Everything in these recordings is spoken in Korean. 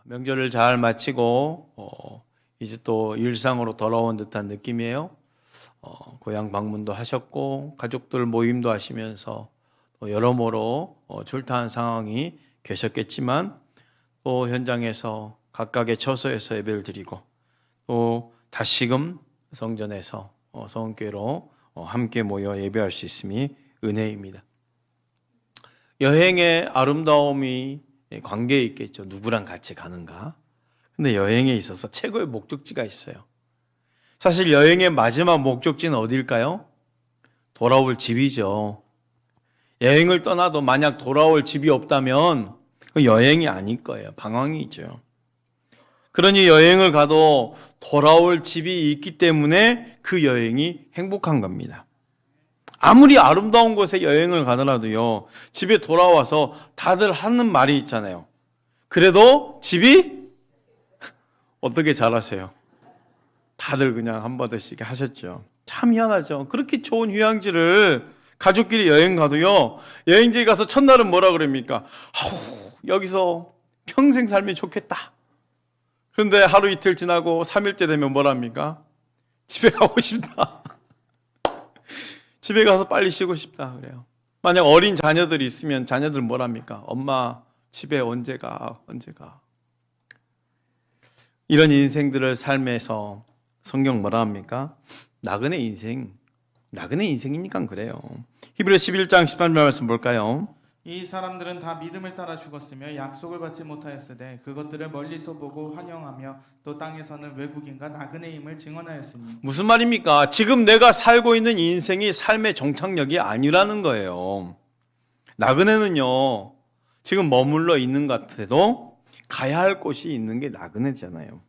명절을 잘 마치고 이제 또 일상으로 돌아온 듯한 느낌이에요. 고향 방문도 하셨고 가족들 모임도 하시면서 또 여러모로 출타한 상황이 계셨겠지만 또 현장에서 각각의 처소에서 예배를 드리고 또 다시금 성전에서 성교회로 함께 모여 예배할 수 있음이 은혜입니다. 여행의 아름다움이 관계에 있겠죠. 누구랑 같이 가는가. 근데 여행에 있어서 최고의 목적지가 있어요. 사실 여행의 마지막 목적지는 어딜까요? 돌아올 집이죠. 여행을 떠나도 만약 돌아올 집이 없다면 그 여행이 아닐 거예요. 방황이죠. 그러니 여행을 가도 돌아올 집이 있기 때문에 그 여행이 행복한 겁니다. 아무리 아름다운 곳에 여행을 가더라도요, 집에 돌아와서 다들 하는 말이 있잖아요. 그래도 집이 어떻게 잘하세요? 다들 그냥 한마디씩 하셨죠. 참 희한하죠. 그렇게 좋은 휴양지를 가족끼리 여행 가도요, 여행지에 가서 첫날은 뭐라 그럽니까? 여기서 평생 살면 좋겠다. 그런데 하루 이틀 지나고 3일째 되면 뭐랍니까? 집에 가고 싶다. 집에 가서 빨리 쉬고 싶다 그래요. 만약 어린 자녀들이 있으면 자녀들 뭐랍니까? 엄마 집에 언제 가? 이런 인생들을 삶에서 성경 뭐라 합니까? 나그네 인생이니까 그래요. 히브리서 11장 18절 말씀 볼까요? 이 사람들은 다 믿음을 따라 죽었으며 약속을 받지 못하였으되 그것들을 멀리서 보고 환영하며 또 땅에서는 외국인과 나그네임을 증언하였으니. 무슨 말입니까? 지금 내가 살고 있는 인생이 삶의 정착력이 아니라는 거예요. 나그네는요, 지금 머물러 있는 것 같아도 가야 할 곳이 있는 게 나그네잖아요.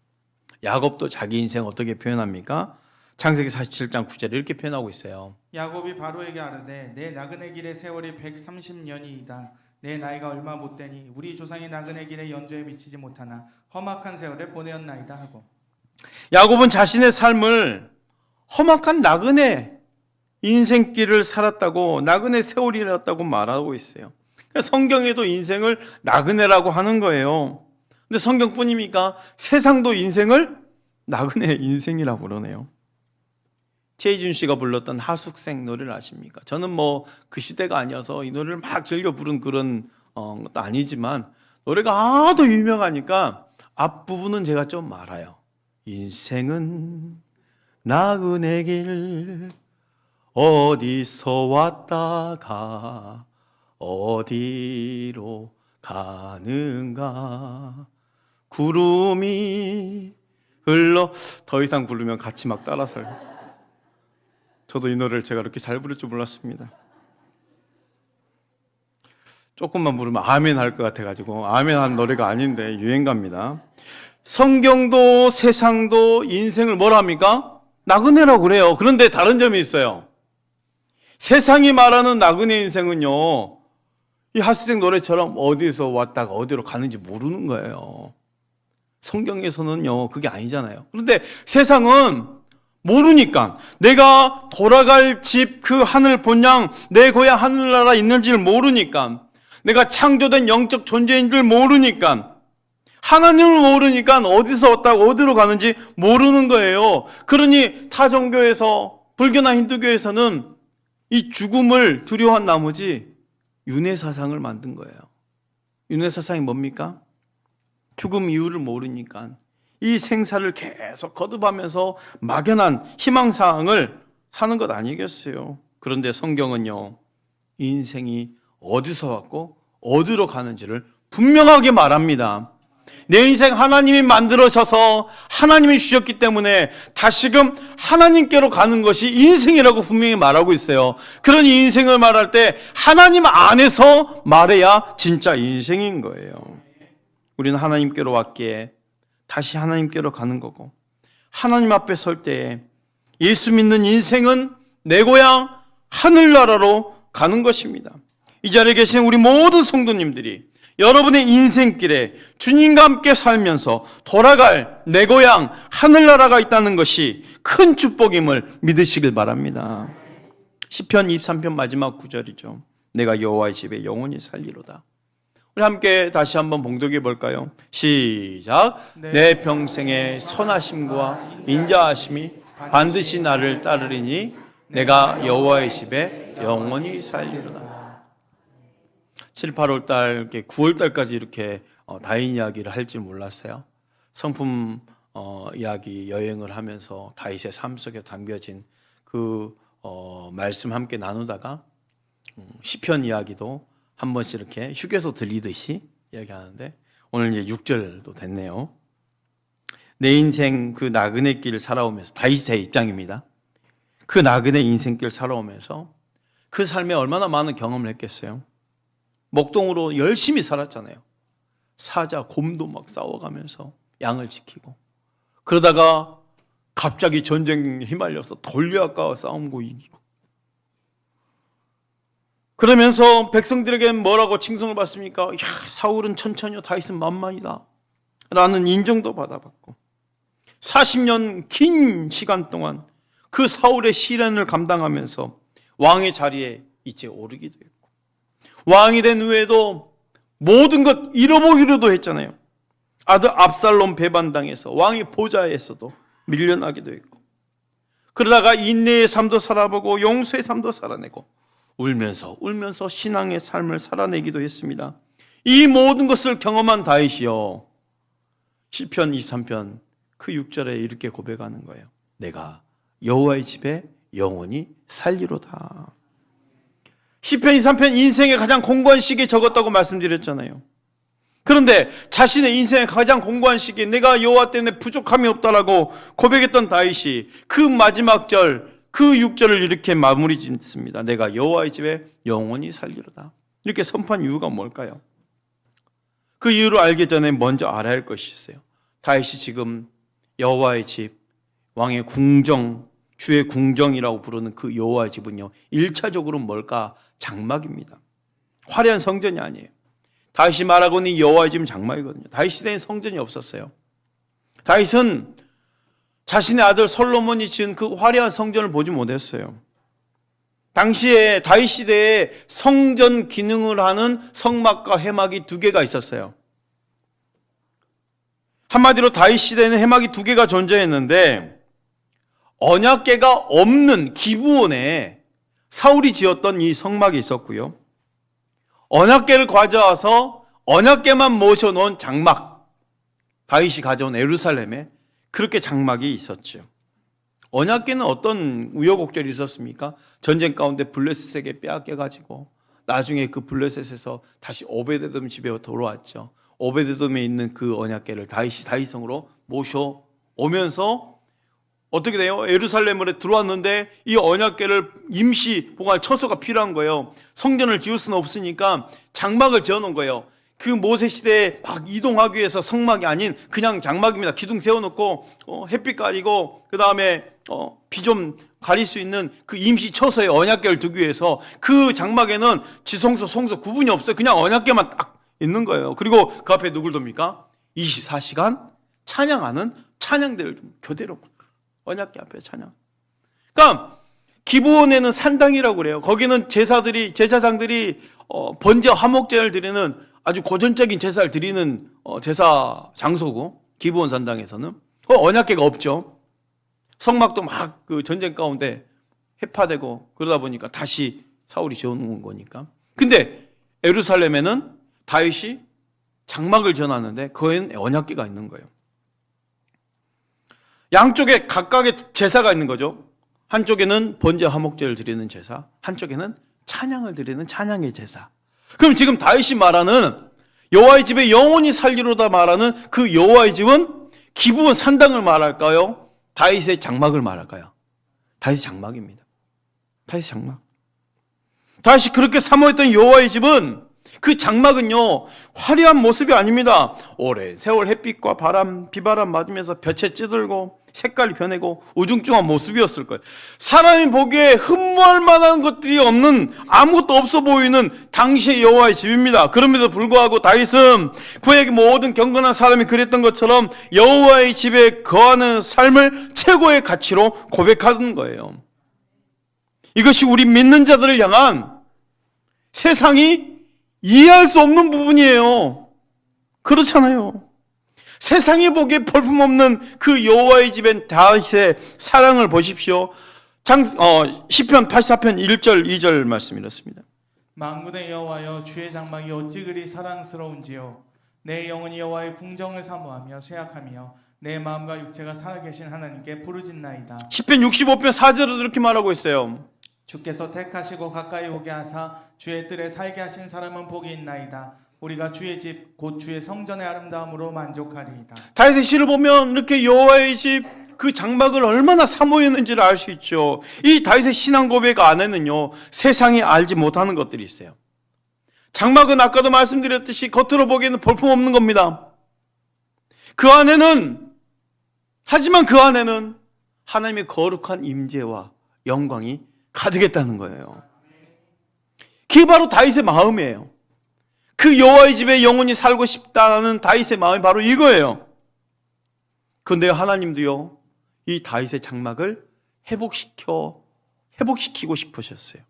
야곱도 자기 인생 어떻게 표현합니까? 창세기 47장 9절에 이렇게 표현하고 있어요. 야곱이 바로에게 아뢰되 내 나그네 길의 세월이 130년이이다. 내 나이가 얼마 못되니 우리 조상이 나그네 길의 연조에 미치지 못하나 험악한 세월에 보내었나이다 하고. 야곱은 자신의 삶을 험악한 나그네 인생길을 살았다고, 나그네 세월이었다고 말하고 있어요. 그러니까 성경에도 인생을 나그네라고 하는 거예요. 근데 성경뿐입니까? 세상도 인생을 나그네 인생이라고 그러네요. 최희준 씨가 불렀던 하숙생 노래를 아십니까? 저는 뭐 그 시대가 아니어서 이 노래를 막 즐겨 부른 그런 것도 아니지만 노래가 하도 유명하니까 앞부분은 제가 좀 알아요. 인생은 나그네 길 어디서 왔다가 어디로 가는가 구름이 흘러. 더 이상 부르면 같이 막 따라서요. 저도 이 노래를 제가 그렇게 잘 부를 줄 몰랐습니다. 조금만 부르면 아멘 할 것 같아가지고 아멘 한 노래가 아닌데 유행가입니다. 성경도 세상도 인생을 뭐라 합니까? 나그네라고 그래요. 그런데 다른 점이 있어요. 세상이 말하는 나그네 인생은요, 이 하수생 노래처럼 어디서 왔다가 어디로 가는지 모르는 거예요. 성경에서는요 그게 아니잖아요. 그런데 세상은 모르니까, 내가 돌아갈 집 그 하늘 본향 내 고향 하늘나라 있는지를 모르니까, 내가 창조된 영적 존재인 줄 모르니까, 하나님을 모르니까 어디서 왔다고 어디로 가는지 모르는 거예요. 그러니 타 종교에서, 불교나 힌두교에서는 이 죽음을 두려워한 나머지 윤회사상을 만든 거예요. 윤회사상이 뭡니까? 죽음 이유를 모르니까 이 생사를 계속 거듭하면서 막연한 희망사항을 사는 것 아니겠어요? 그런데 성경은요, 인생이 어디서 왔고 어디로 가는지를 분명하게 말합니다. 내 인생 하나님이 만들어셔서 하나님이 주셨기 때문에 다시금 하나님께로 가는 것이 인생이라고 분명히 말하고 있어요. 그러니 인생을 말할 때 하나님 안에서 말해야 진짜 인생인 거예요. 우리는 하나님께로 왔기에 다시 하나님께로 가는 거고, 하나님 앞에 설 때에 예수 믿는 인생은 내 고향 하늘나라로 가는 것입니다. 이 자리에 계신 우리 모든 성도님들이 여러분의 인생길에 주님과 함께 살면서 돌아갈 내 고향 하늘나라가 있다는 것이 큰 축복임을 믿으시길 바랍니다. 시편 23편 마지막 구절이죠. 내가 여호와의 집에 영원히 살리로다. 우리 함께 다시 한번 봉독해 볼까요? 시작. 내 평생의 선하심과 인자하심이 반드시 나를 따르리니 내가 여호와의 집에 영원히 살리로다. 7, 8월 달, 이렇게 9월 달까지 이렇게 다윈 이야기를 할 줄 몰랐어요. 성품 이야기 여행을 하면서 다윗의 삶 속에 담겨진 그 말씀 함께 나누다가 시편 이야기도 한 번씩 이렇게 휴게소 들리듯이 이야기하는데 오늘 이제 6절도 됐네요. 내 인생 그 나그네 길 살아오면서 다윗의 입장입니다. 그 나그네 인생길 살아오면서 그 삶에 얼마나 많은 경험을 했겠어요. 목동으로 열심히 살았잖아요. 사자, 곰도 막 싸워가면서 양을 지키고 그러다가 갑자기 전쟁에 휘말려서 골리앗과 싸움고 이기고 그러면서 백성들에게 뭐라고 칭송을 받습니까? 야, 사울은 천천히요 다윗은 만만이다 라는 인정도 받아봤고 40년 긴 시간 동안 그 사울의 시련을 감당하면서 왕의 자리에 이제 오르기도 했고 왕이 된 후에도 모든 것 잃어보기로도 했잖아요. 아들 압살롬 배반당해서 왕의 보좌에서도 밀려나기도 했고 그러다가 인내의 삶도 살아보고 용서의 삶도 살아내고 울면서 신앙의 삶을 살아내기도 했습니다. 이 모든 것을 경험한 다윗이요 시편 23편 그 6절에 이렇게 고백하는 거예요. 내가 여호와의 집에 영원히 살리로다. 시편 23편 인생의 가장 공고한 시기에 적었다고 말씀드렸잖아요. 그런데 자신의 인생의 가장 공고한 시기에 내가 여호와 때문에 부족함이 없다라고 고백했던 다윗이 그 마지막 절 그 6절을 이렇게 마무리 짓습니다. 내가 여호와의 집에 영원히 살리로다. 이렇게 선포한 이유가 뭘까요? 그 이유를 알기 전에 먼저 알아야 할 것이 있어요. 다윗이 지금 여호와의 집, 왕의 궁정, 주의 궁정이라고 부르는 그 여호와의 집은요 1차적으로 뭘까? 장막입니다. 화려한 성전이 아니에요. 다윗이 말하고 있는 여호와의 집은 장막이거든요. 다윗 시대엔 성전이 없었어요. 다윗은 자신의 아들 솔로몬이 지은 그 화려한 성전을 보지 못했어요. 당시에 다윗 시대에 성전 기능을 하는 성막과 회막이 2개가 있었어요. 한마디로 다윗 시대에는 회막이 2개가 존재했는데 언약궤가 없는 기브온에 사울이 지었던 이 성막이 있었고요. 언약궤를 가져와서 언약궤만 모셔놓은 장막, 다윗이 가져온 예루살렘에 그렇게 장막이 있었죠. 언약궤는 어떤 우여곡절이 있었습니까? 전쟁 가운데 블레셋에게 빼앗겨가지고 나중에 그 블레셋에서 다시 오베데돔 집에 돌아왔죠. 오베데돔에 있는 그 언약궤를 다윗이 다윗성으로 모셔오면서 어떻게 돼요? 예루살렘으로 들어왔는데 이 언약궤를 임시 보관할 처소가 필요한 거예요. 성전을 지을 수는 없으니까 장막을 지어놓은 거예요. 그 모세 시대에 막 이동하기 위해서 성막이 아닌 그냥 장막입니다. 기둥 세워놓고 햇빛 가리고 그 다음에 비 좀 가릴 수 있는 그 임시 처소에 언약궤를 두기 위해서 그 장막에는 지성소, 성소 구분이 없어요. 그냥 언약궤만 딱 있는 거예요. 그리고 그 앞에 누굴 둡니까? 24시간 찬양하는 찬양대를 교대로 언약궤 앞에 찬양. 그러니까 기브온에는 산당이라고 그래요. 거기는 제사장들이 번제 화목제를 드리는 아주 고전적인 제사를 드리는 제사 장소고 기브온 산당에서는 언약궤가 없죠. 성막도 막 그 전쟁 가운데 해파되고 그러다 보니까 다시 사울이 지어놓은 거니까. 근데 예루살렘에는 다윗이 장막을 지어놨는데 거기에는 언약궤가 있는 거예요. 양쪽에 각각의 제사가 있는 거죠. 한쪽에는 번제 화목제를 드리는 제사, 한쪽에는 찬양을 드리는 찬양의 제사. 그럼 지금 다윗이 말하는 여호와의 집에 영원히 살리로다 말하는 그 여호와의 집은 기브온 산당을 말할까요? 다윗의 장막을 말할까요? 다윗의 장막입니다. 다윗의 장막. 다윗이 그렇게 사모했던 여호와의 집은 그 장막은요 화려한 모습이 아닙니다. 오랜 세월 햇빛과 바람, 비바람 맞으면서 볕에 찌들고 색깔이 변하고 우중충한 모습이었을 거예요. 사람이 보기에 흠모할 만한 것들이 없는 아무것도 없어 보이는 당시의 여호와의 집입니다. 그럼에도 불구하고 다윗은 그에게 모든 경건한 사람이 그랬던 것처럼 여호와의 집에 거하는 삶을 최고의 가치로 고백하는 거예요. 이것이 우리 믿는 자들을 향한 세상이 이해할 수 없는 부분이에요. 그렇잖아요. 세상이 보기에 볼품없는 그 여호와의 집엔 다윗의 사랑을 보십시오. 시편 84편 1절 2절 말씀 이렇습니다. 만군의 여호와여, 주의 장막이 어찌 그리 사랑스러운지요. 내 영혼이 여호와의 궁정을 사모하며 쇠약하며 내 마음과 육체가 살아계신 하나님께 부르짖나이다. 시편 65편 4절에도 이렇게 말하고 있어요. 주께서 택하시고 가까이 오게 하사 주의 뜰에 살게 하신 사람은 복이 있나이다. 우리가 주의 집 곧 주의 성전의 아름다움으로 만족하리이다. 다윗의 시를 보면 이렇게 여호와의 집 그 장막을 얼마나 사모했는지를 알 수 있죠. 이 다윗의 신앙 고백 안에는요, 세상이 알지 못하는 것들이 있어요. 장막은 아까도 말씀드렸듯이 겉으로 보기에는 볼품없는 겁니다. 하지만 그 안에는 하나님의 거룩한 임재와 영광이 가득했다는 거예요. 그게 바로 다윗의 마음이에요. 그 여호와의 집에 영원히 살고 싶다는 다윗의 마음이 바로 이거예요. 그런데 하나님도요, 이 다윗의 장막을 회복시키고 싶으셨어요.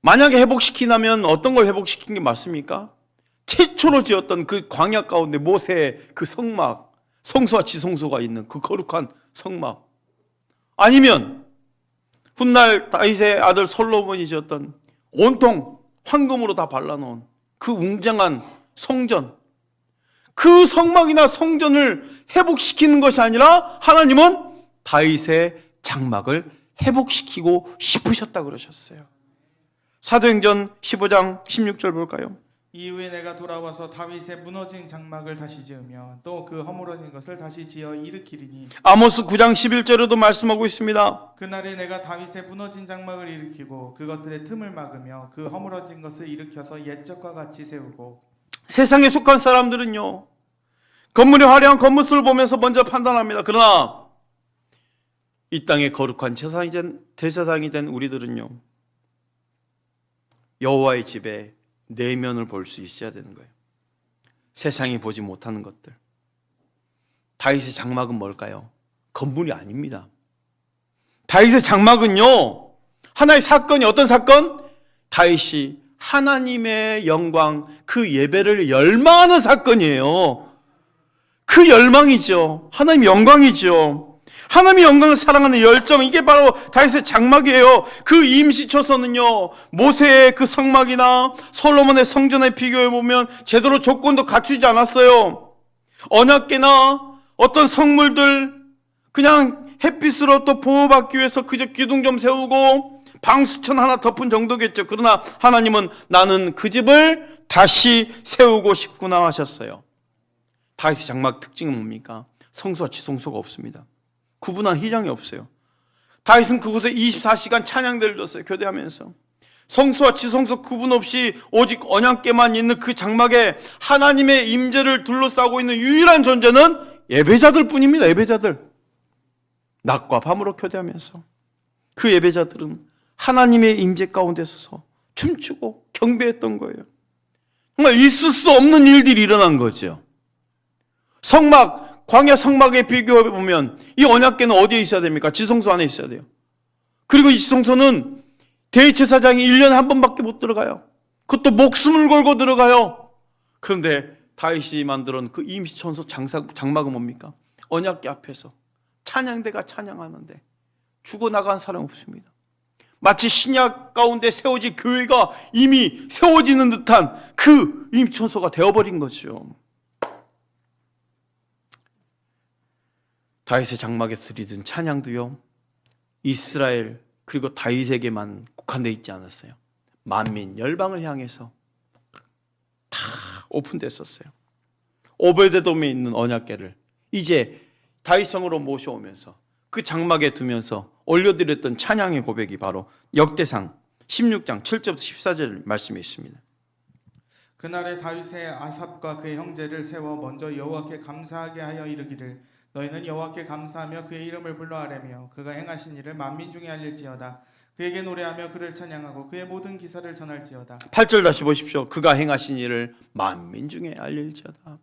만약에 회복시키려면 어떤 걸 회복시킨 게 맞습니까? 최초로 지었던 그 광야 가운데 모세의 그 성막, 성소와 지성소가 있는 그 거룩한 성막, 아니면 훗날 다윗의 아들 솔로몬이 지었던 온통 황금으로 다 발라놓은 그 웅장한 성전, 그 성막이나 성전을 회복시키는 것이 아니라 하나님은 다윗의 장막을 회복시키고 싶으셨다 그러셨어요. 사도행전 15장 16절 볼까요? 이후에 내가 돌아와서 다윗의 무너진 장막을 다시 지으며 또 그 허물어진 것을 다시 지어 일으키리니. 아모스 9장 11절에도 말씀하고 있습니다. 그날에 내가 다윗의 무너진 장막을 일으키고 그것들의 틈을 막으며 그 허물어진 것을 일으켜서 옛적과 같이 세우고. 세상에 속한 사람들은요, 건물이 화려한 건물수를 보면서 먼저 판단합니다. 그러나 이 땅의 거룩한 제사장이 된 우리들은요, 여호와의 집에 내면을 볼 수 있어야 되는 거예요. 세상이 보지 못하는 것들. 다윗의 장막은 뭘까요? 건물이 아닙니다. 다윗의 장막은요, 하나의 사건이, 어떤 사건? 다윗이 하나님의 영광, 그 예배를 열망하는 사건이에요. 그 열망이죠. 하나님의 영광이죠. 하나님의 영광을 사랑하는 열정, 이게 바로 다윗의 장막이에요. 그 임시초서는요, 모세의 그 성막이나 솔로몬의 성전에 비교해 보면 제대로 조건도 갖추지 않았어요. 언약궤나 어떤 성물들, 그냥 햇빛으로 또 보호받기 위해서 그저 기둥 좀 세우고 방수천 하나 덮은 정도겠죠. 그러나 하나님은 나는 그 집을 다시 세우고 싶구나 하셨어요. 다윗의 장막 특징은 뭡니까? 성소와 지성소가 없습니다. 구분한 휘장이 없어요. 다윗은 그곳에 24시간 찬양대를 줬어요. 교대하면서 성소와 지성소 구분 없이 오직 언약궤만 있는 그 장막에 하나님의 임재를 둘러싸고 있는 유일한 존재는 예배자들 뿐입니다. 예배자들. 낮과 밤으로 교대하면서 그 예배자들은 하나님의 임재 가운데 서서 춤추고 경배했던 거예요. 정말 있을 수 없는 일들이 일어난 거죠. 성막, 광야 성막에 비교해 보면 이 언약궤는 어디에 있어야 됩니까? 지성소 안에 있어야 돼요. 그리고 이 지성소는 대제사장이 1년에 한 번밖에 못 들어가요. 그것도 목숨을 걸고 들어가요. 그런데 다윗이 만들어놓은 그 임시천소 장막은 뭡니까? 언약궤 앞에서 찬양대가 찬양하는데 죽어나간 사람 없습니다. 마치 신약 가운데 세워진 교회가 이미 세워지는 듯한 그 임시천소가 되어버린 거죠. 다윗의 장막에서 드리던 찬양도요, 이스라엘 그리고 다윗에게만 국한되어 있지 않았어요. 만민 열방을 향해서 다 오픈됐었어요. 오베데돔에 있는 언약궤를 이제 다윗성으로 모셔오면서 그 장막에 두면서 올려드렸던 찬양의 고백이 바로 역대상 16장 7절부터 14절 말씀에 있습니다. 그날에 다윗의 아삽과 그의 형제를 세워 먼저 여호와께 감사하게 하여 이르기를 너희는 여호와께 감사하며 그의 이름을 불러아뢰며 그가 행하신 일을 만민 중에 알릴지어다. 그에게 노래하며 그를 찬양하고 그의 모든 기사를 전할지어다. 8절 다시 보십시오. 그가 행하신 일을 만민 중에 알릴지어다.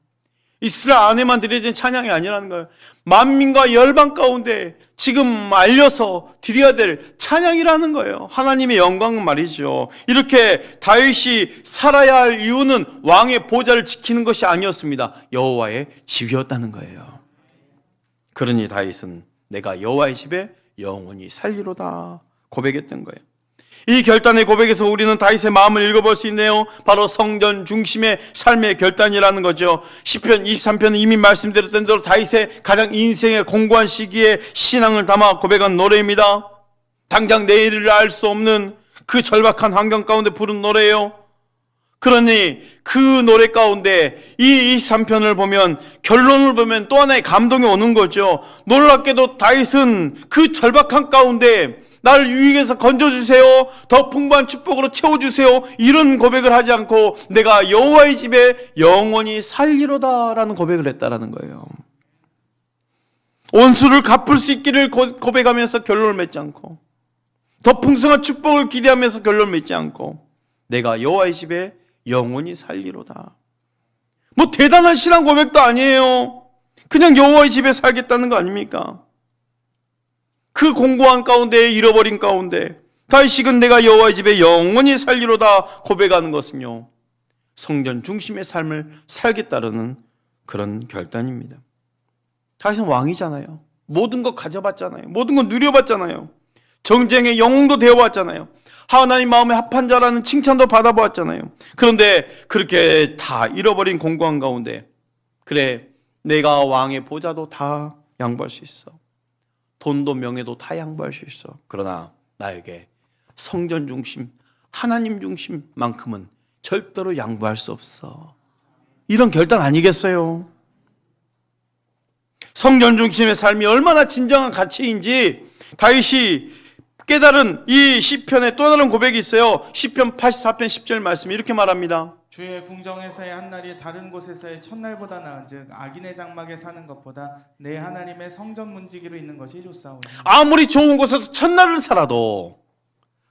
이스라엘 안에만 드려진 찬양이 아니라는 거예요. 만민과 열방 가운데 지금 알려서 드려야 될 찬양이라는 거예요. 하나님의 영광은 말이죠. 이렇게 다윗이 살아야 할 이유는 왕의 보좌를 지키는 것이 아니었습니다. 여호와의 집이었다는 거예요. 그러니 다윗은 내가 여호와의 집에 영원히 살리로다 고백했던 거예요. 이 결단의 고백에서 우리는 다윗의 마음을 읽어볼 수 있네요. 바로 성전 중심의 삶의 결단이라는 거죠. 시편 23편은 이미 말씀드렸던 대로 다윗의 가장 인생의 공고한 시기에 신앙을 담아 고백한 노래입니다. 당장 내일을 알 수 없는 그 절박한 환경 가운데 부른 노래예요. 그러니 그 노래 가운데 이 23편을 보면, 결론을 보면 또 하나의 감동이 오는 거죠. 놀랍게도 다윗은 그 절박한 가운데 나를 유익에서 건져주세요, 더 풍부한 축복으로 채워주세요, 이런 고백을 하지 않고 내가 여호와의 집에 영원히 살리로다 라는 고백을 했다라는 거예요. 원수를 갚을 수 있기를 고백하면서 결론을 맺지 않고, 더 풍성한 축복을 기대하면서 결론을 맺지 않고, 내가 여호와의 집에 영원히 살리로다. 뭐 대단한 신앙 고백도 아니에요. 그냥 여호와의 집에 살겠다는 거 아닙니까? 그 공고한 가운데, 잃어버린 가운데 다윗은 내가 여호와의 집에 영원히 살리로다 고백하는 것은요, 성전 중심의 삶을 살겠다는 그런 결단입니다. 다윗은 왕이잖아요. 모든 것 가져봤잖아요. 모든 것 누려봤잖아요. 정쟁의 영웅도 되어봤잖아요. 하나님 마음에 합한 자라는 칭찬도 받아보았잖아요. 그런데 그렇게 다 잃어버린 공고한 가운데, 그래 내가 왕의 보좌도 다 양보할 수 있어, 돈도 명예도 다 양보할 수 있어, 그러나 나에게 성전 중심, 하나님 중심만큼은 절대로 양보할 수 없어. 이런 결단 아니겠어요? 성전 중심의 삶이 얼마나 진정한 가치인지 다윗이 깨달은 이 시편에 또 다른 고백이 있어요. 시편 84편 10절 말씀 이렇게 말합니다. 주의 궁정에서의 한 날이 다른 곳에서의 첫날보다 나은즉 악인의 장막에 사는 것보다 내 하나님의 성전 문지기로 있는 것이 좋사오니. 아무리 좋은 곳에서 첫날을 살아도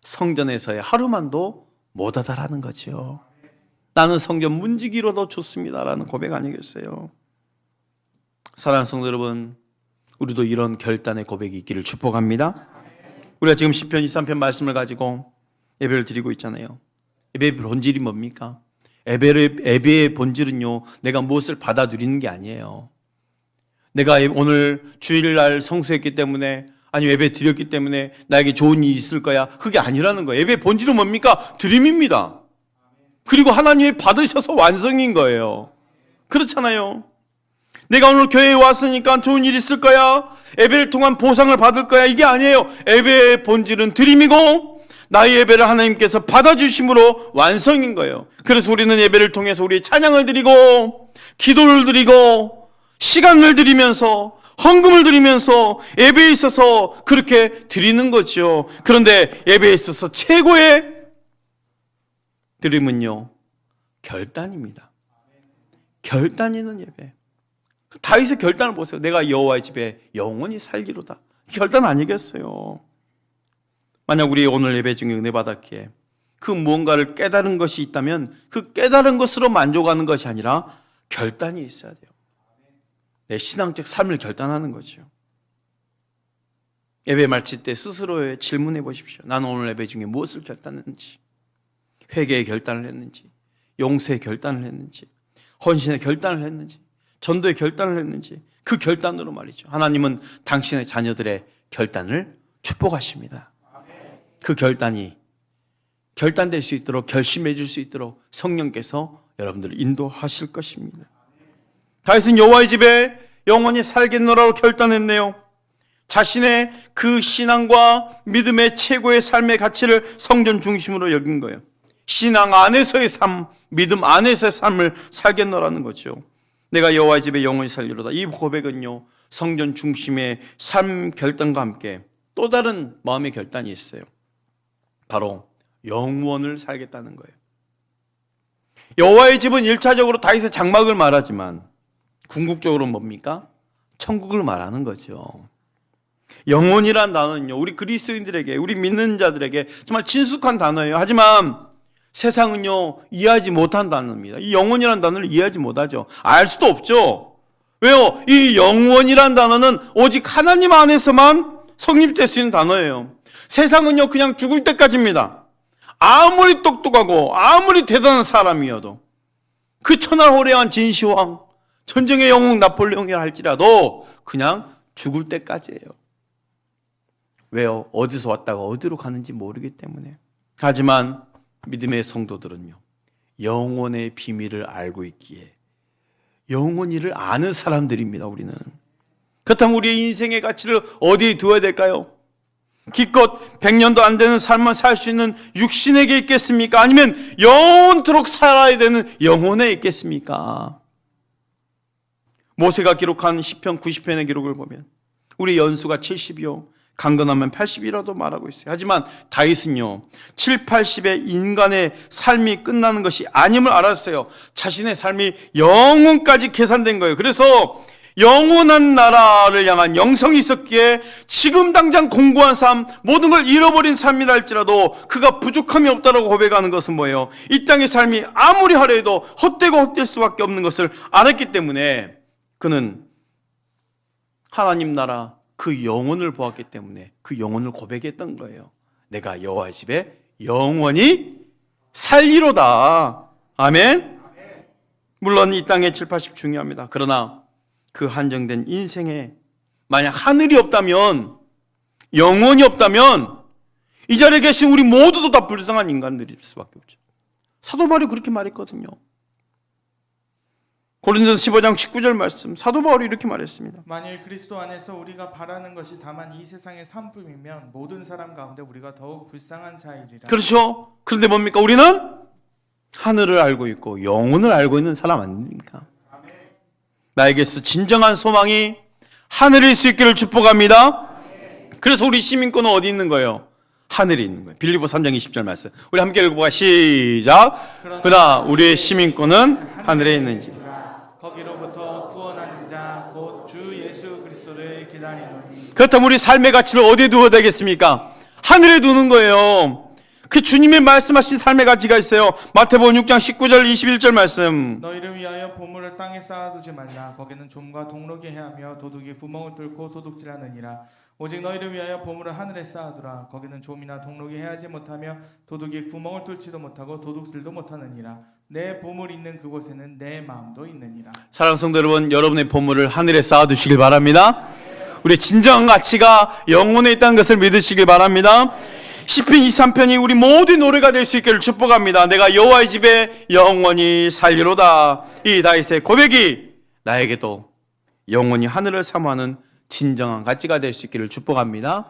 성전에서의 하루만도 못하다라는 거죠. 나는 성전 문지기로도 좋습니다라는 고백 아니겠어요? 사랑하는 성도 여러분, 우리도 이런 결단의 고백이 있기를 축복합니다. 우리가 지금 시편 23편 말씀을 가지고 예배를 드리고 있잖아요. 예배의 본질이 뭡니까? 예배의 본질은요, 내가 무엇을 받아들이는 게 아니에요. 내가 오늘 주일날 성수했기 때문에, 아니 예배 드렸기 때문에 나에게 좋은 일이 있을 거야, 그게 아니라는 거예요. 예배의 본질은 뭡니까? 드림입니다. 그리고 하나님이 받으셔서 완성인 거예요. 그렇잖아요. 내가 오늘 교회에 왔으니까 좋은 일이 있을 거야, 예배를 통한 보상을 받을 거야, 이게 아니에요. 예배의 본질은 드림이고 나의 예배를 하나님께서 받아주심으로 완성인 거예요. 그래서 우리는 예배를 통해서 우리의 찬양을 드리고 기도를 드리고 시간을 드리면서 헌금을 드리면서 예배에 있어서 그렇게 드리는 거죠. 그런데 예배에 있어서 최고의 드림은요, 결단입니다. 결단 있는 예배. 다윗의 결단을 보세요. 내가 여호와의 집에 영원히 살기로다. 결단 아니겠어요? 만약 우리 오늘 예배 중에 은혜 받았기에 그 무언가를 깨달은 것이 있다면 그 깨달은 것으로 만족하는 것이 아니라 결단이 있어야 돼요. 내 신앙적 삶을 결단하는 거죠. 예배 마칠 때 스스로의 질문해 보십시오. 나는 오늘 예배 중에 무엇을 결단했는지, 회개의 결단을 했는지, 용서의 결단을 했는지, 헌신의 결단을 했는지, 전도의 결단을 했는지, 그 결단으로 말이죠. 하나님은 당신의 자녀들의 결단을 축복하십니다. 그 결단이 결단될 수 있도록, 결심해 줄 수 있도록 성령께서 여러분들을 인도하실 것입니다. 다윗은 여호와의 집에 영원히 살겠노라고 결단했네요. 자신의 그 신앙과 믿음의 최고의 삶의 가치를 성전 중심으로 여긴 거예요. 신앙 안에서의 삶, 믿음 안에서의 삶을 살겠노라는 거죠. 내가 여호와의 집에 영원히 살리로다. 이 고백은요, 성전 중심의 삶 결단과 함께 또 다른 마음의 결단이 있어요. 바로 영원을 살겠다는 거예요. 여호와의 집은 1차적으로 다윗의 장막을 말하지만 궁극적으로는 뭡니까? 천국을 말하는 거죠. 영원이란 단어는요, 우리 그리스도인들에게, 우리 믿는 자들에게 정말 친숙한 단어예요. 하지만 세상은요, 이해하지 못한 단어입니다. 이 영혼이라는 단어를 이해하지 못하죠. 알 수도 없죠. 왜요? 이 영혼이라는 단어는 오직 하나님 안에서만 성립될 수 있는 단어예요. 세상은요, 그냥 죽을 때까지입니다. 아무리 똑똑하고 아무리 대단한 사람이어도 그 천하호래한 진시황, 전쟁의 영웅 나폴레옹이라 할지라도 그냥 죽을 때까지예요. 왜요? 어디서 왔다가 어디로 가는지 모르기 때문에. 하지만 믿음의 성도들은요, 영혼의 비밀을 알고 있기에 영원히를 아는 사람들입니다. 우리는. 그렇다면 우리의 인생의 가치를 어디에 두어야 될까요? 기껏 100년도 안 되는 삶만 살 수 있는 육신에게 있겠습니까? 아니면 영원토록 살아야 되는 영혼에 있겠습니까? 모세가 기록한 시편 90편의 기록을 보면 우리 연수가 70이요, 강건하면 80이라도 말하고 있어요. 하지만 다윗은요, 7, 80의 인간의 삶이 끝나는 것이 아님을 알았어요. 자신의 삶이 영혼까지 계산된 거예요. 그래서 영원한 나라를 향한 영성이 있었기에 지금 당장 공고한 삶, 모든 걸 잃어버린 삶이라 할지라도 그가 부족함이 없다라고 고백하는 것은 뭐예요? 이 땅의 삶이 아무리 하려 해도 헛되고 헛될 수밖에 없는 것을 알았기 때문에 그는 하나님 나라 그 영혼을 보았기 때문에 그 영혼을 고백했던 거예요. 내가 여호와의 집에 영원히 살리로다. 아멘. 물론 이 땅의 7, 80 중요합니다. 그러나 그 한정된 인생에 만약 하늘이 없다면, 영혼이 없다면 이 자리에 계신 우리 모두도 다 불쌍한 인간들일 수밖에 없죠. 사도 바울이 그렇게 말했거든요. 고린도서 15장 19절 말씀, 사도 바울이 이렇게 말했습니다. 만일 그리스도 안에서 우리가 바라는 것이 다만 이 세상의 산품이면 모든 사람 가운데 우리가 더욱 불쌍한 자이리라. 그렇죠. 그런데 뭡니까? 우리는 하늘을 알고 있고 영혼을 알고 있는 사람 아닙니까? 나에게서 진정한 소망이 하늘일 수 있기를 축복합니다. 그래서 우리 시민권은 어디 있는 거예요? 하늘에 있는 거예요. 빌립보 3장 20절 말씀, 우리 함께 읽어보자. 시작. 그러나 우리의 시민권은 하늘에 있는지 거기로부터 구원하는 자 곧 주 예수 그리스도를 기다리노니. 그렇다면 우리 삶의 가치를 어디에 두어야 되겠습니까? 하늘에 두는 거예요. 그 주님의 말씀하신 삶의 가치가 있어요. 마태복음 6장 19절 21절 말씀, 너희를 위하여 보물을 땅에 쌓아두지 말라. 거기는 좀과 동록이 해하며 도둑이 구멍을 뚫고 도둑질하느니라. 오직 너희를 위하여 보물을 하늘에 쌓아두라. 거기는 좀이나 동록이 해하지 못하며 도둑이 구멍을 뚫지도 못하고 도둑질도 못하느니라. 내 보물 있는 그곳에는 내 마음도 있느니라. 사랑하는 성도 여러분, 여러분의 보물을 하늘에 쌓아두시길 바랍니다. 우리의 진정한 가치가 영혼에 있다는 것을 믿으시길 바랍니다. 시편 23편이 우리 모두의 노래가 될 수 있기를 축복합니다. 내가 여호와의 집에 영원히 살리로다. 이 다윗의 고백이 나에게도 영원히 하늘을 사모하는 진정한 가치가 될 수 있기를 축복합니다.